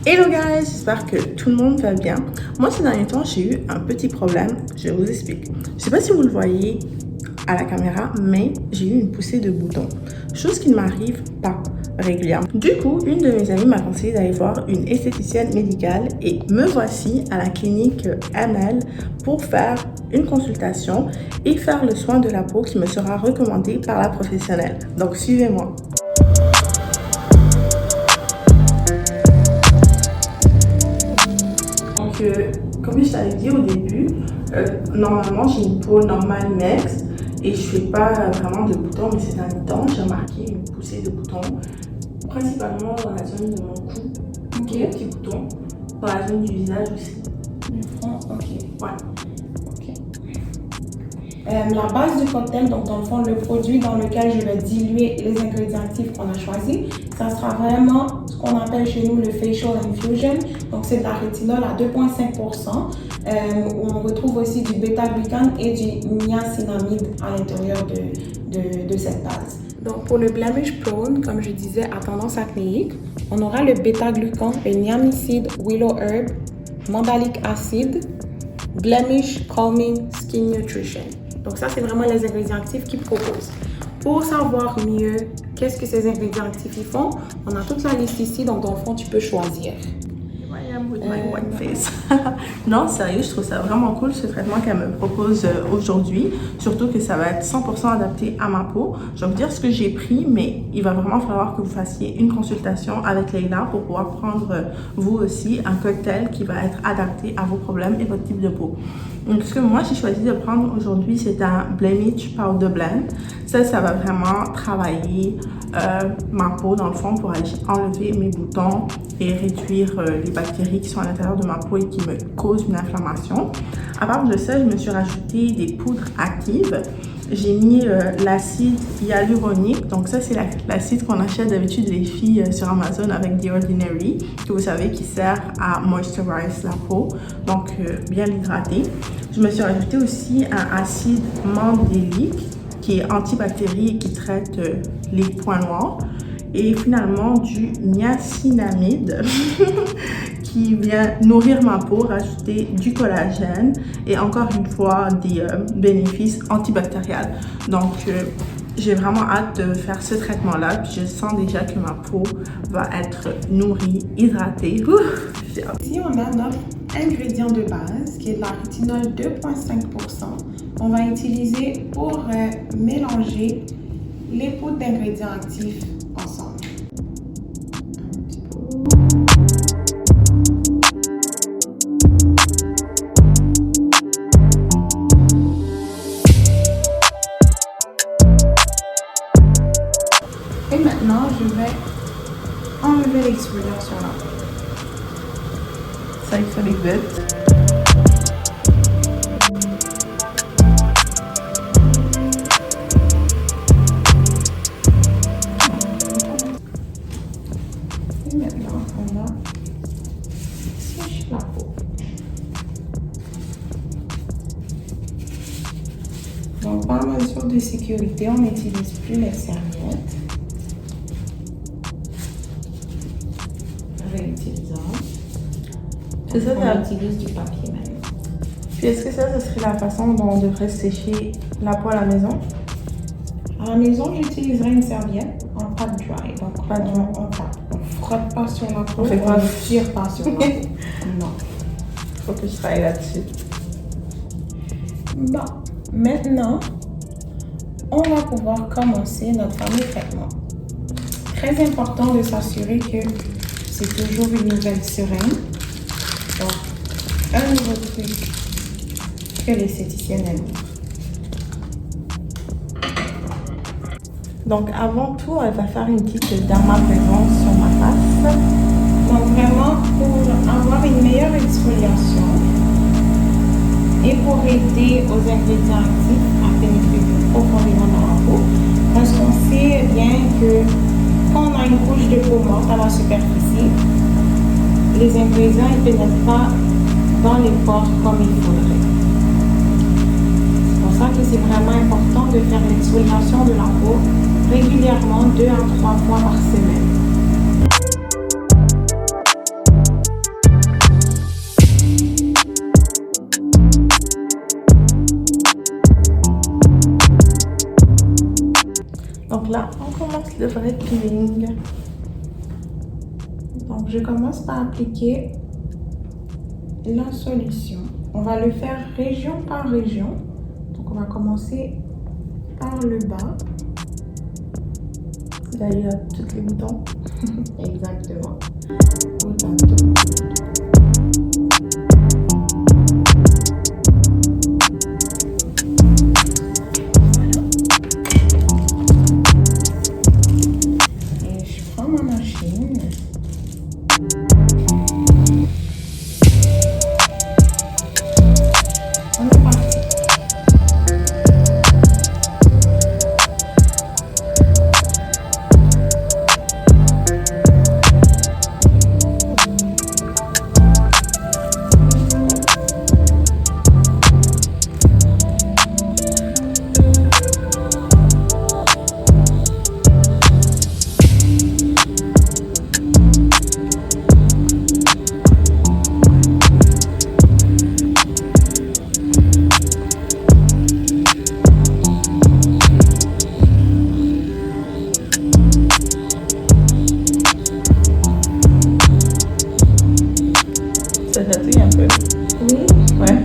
Hello guys, j'espère que tout le monde va bien. Moi ces derniers temps j'ai eu un petit problème, je vous explique. Je sais pas si vous le voyez à la caméra, mais j'ai eu une poussée de boutons. Chose qui ne m'arrive pas régulièrement. Du coup, une de mes amies m'a conseillé d'aller voir une esthéticienne médicale et me voici à la clinique ML pour faire une consultation et faire le soin de la peau qui me sera recommandé par la professionnelle. Donc suivez-moi. Comme je t'avais dit au début, normalement j'ai une peau normale mixte et je fais pas vraiment de boutons, mais ces derniers temps j'ai remarqué une poussée de boutons, principalement dans la zone de mon cou, des petits boutons, dans la zone du visage aussi. Du front, ok. Ouais. La base du cocktail, donc dans le fond, le produit dans lequel je vais diluer les ingrédients actifs qu'on a choisis, ça sera vraiment ce qu'on appelle chez nous le Facial Infusion. Donc c'est de la rétinol à 2,5%, où on retrouve aussi du bêta-glucane et du niacinamide à l'intérieur de cette base. Donc pour le blemish prone, comme je disais, à tendance acnéique, on aura le bêta-glucane, le niamicide, willow herb, mandalic acid, blemish calming skin nutrition. Donc ça, c'est vraiment les ingrédients actifs qu'ils proposent. Pour savoir mieux qu'est-ce que ces ingrédients actifs ils font, on a toute la liste ici, donc dans le fond, tu peux choisir. I am with my white face. Non, sérieux, je trouve ça vraiment cool ce traitement qu'elle me propose aujourd'hui. Surtout que ça va être 100% adapté à ma peau. Je vais vous dire ce que j'ai pris, mais il va vraiment falloir que vous fassiez une consultation avec Leila pour pouvoir prendre vous aussi un cocktail qui va être adapté à vos problèmes et votre type de peau. Donc, ce que moi j'ai choisi de prendre aujourd'hui, c'est un Blemish Powder Blend. Ça va vraiment travailler ma peau dans le fond pour aller enlever mes boutons et réduire les bactéries qui sont à l'intérieur de ma peau et qui me causent une inflammation. À part de ça, je me suis rajouté des poudres actives. J'ai mis l'acide hyaluronique, donc ça c'est l'acide qu'on achète d'habitude les filles sur Amazon avec The Ordinary, que vous savez qui sert à moisturiser la peau, donc bien l'hydrater. Je me suis rajouté aussi un acide mandélique qui est antibactérie et qui traite les points noirs. Et finalement du niacinamide qui vient nourrir ma peau, rajouter du collagène et encore une fois des bénéfices antibactériels. Donc j'ai vraiment hâte de faire ce traitement-là. Puis je sens déjà que ma peau va être nourrie, hydratée. Ici, on a notre ingrédient de base qui est de la rétinol 2,5%. On va utiliser pour mélanger les poudres d'ingrédients actifs ensemble. Et maintenant, je vais enlever l'exfoliation là. Ça exfolie vite. Et maintenant, on va sécher la peau. Donc, par mesure de sécurité, on n'utilise plus les serviettes. Réutilisable. C'est ça, on utilise du papier maintenant. Puis est-ce que ça serait la façon dont on devrait sécher la peau à la maison? À la maison, j'utiliserai une serviette en pâte dry. Donc, Pas dry. on tape. On frotte pas sur la peau, On fait pas. ne tire pas sur la peau. Non. Faut que je travaille là-dessus. Bon, maintenant, on va pouvoir commencer notre fameux traitement. Très important de s'assurer que c'est toujours une nouvelle seringue. Donc, un nouveau truc que l'esthéticienne aime. Donc avant tout, elle va faire une petite dermabrasion sur ma face. Donc vraiment, pour avoir une meilleure exfoliation et pour aider aux ingrédients actifs à pénétrer plus profondément dans la peau, parce qu'on sait bien que quand on a une couche de peau morte à la superficie, les ingrédients ne pénètrent pas dans les pores comme il faudrait. C'est pour ça que c'est vraiment important de faire l'exfoliation de la peau régulièrement 2 à 3 fois par semaine. là, on commence le vrai peeling. Donc, je commence par appliquer la solution. On va le faire région par région. Donc, on va commencer par le bas. Là, il y a tous les boutons. Exactement. Autant tout. Et je prends ma machine. On est parti. Ça chatouille un peu. Oui. Ouais.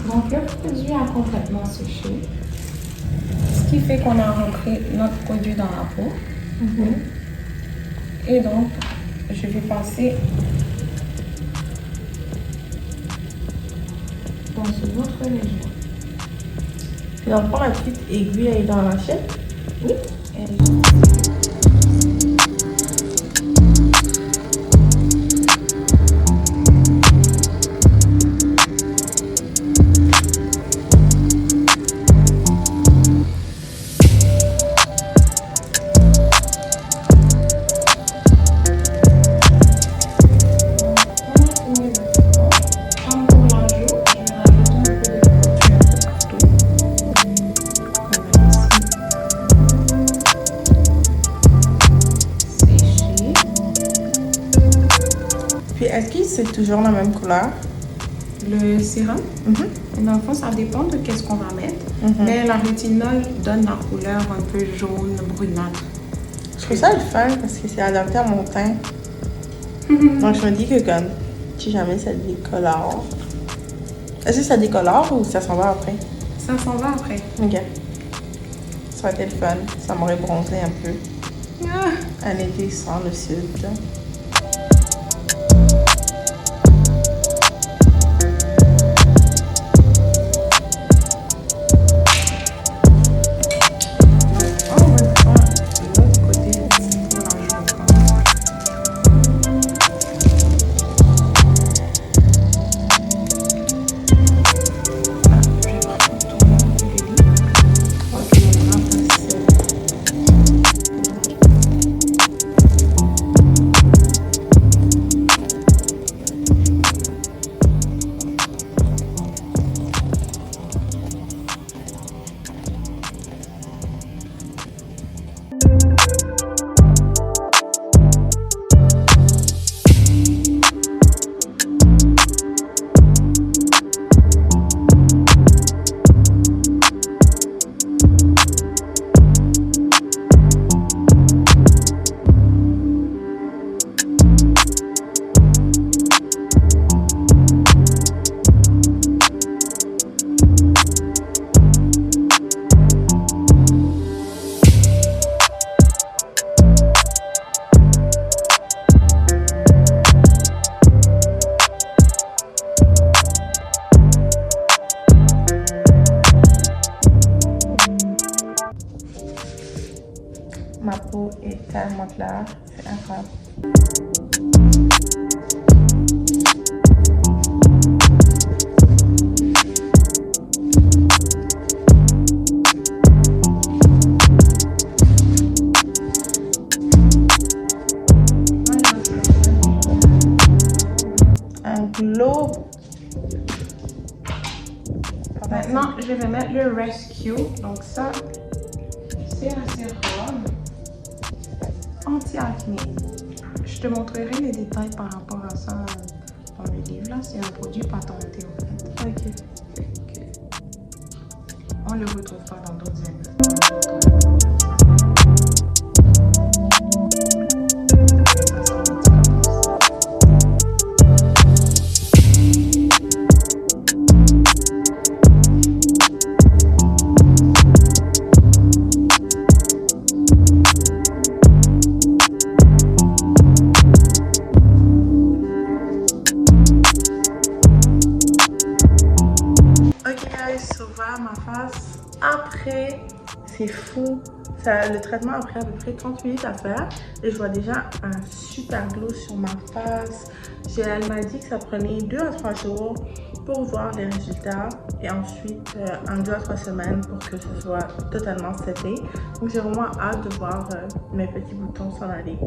Donc, le produit a complètement séché. Ce qui fait qu'on a rentré notre produit dans la peau. Et donc, je vais passer dans une autre région. Puis dans le fond, la petite aiguille, elle est dans la machine. Oui. Et comme pour l'ajout, je vais rajouter un peu de produit séché. Puis est-ce que c'est toujours la même couleur? Le sérum, Mhm. dans le fond, ça dépend de qu'est-ce qu'on va mettre. Mhm. Mais la rétinol donne la couleur un peu jaune, brunâtre. Je trouve ça le fun parce que c'est adapté à mon teint. Donc je me dis que comme si jamais ça décolore. Est-ce que ça décolore ou ça s'en va après? Ça s'en va après. Ok. Ça aurait été le fun. Ça m'aurait bronzé un peu. Ah, Un été sans le sud. on va faire l'autre côté aussi pour l'ajout. Je vais prendre tout le monde du lit. Ok, on va passer. Ma peau est tellement claire, c'est incroyable. je vais mettre le Rescue. Donc ça, c'est un sérum anti-acné. Je te montrerai les détails par rapport à ça dans le livre. Là, c'est un produit patenté en fait. Ok. On ne le retrouve pas dans d'autres aides. Voilà ma face après. C'est fou, le traitement a pris à peu près 30 minutes à faire et je vois déjà un super glow sur ma face. Elle m'a dit que ça prenait 2 à 3 jours pour voir les résultats et ensuite 2 à 3 semaines pour que ce soit totalement seté. Donc j'ai vraiment hâte de voir mes petits boutons s'en aller.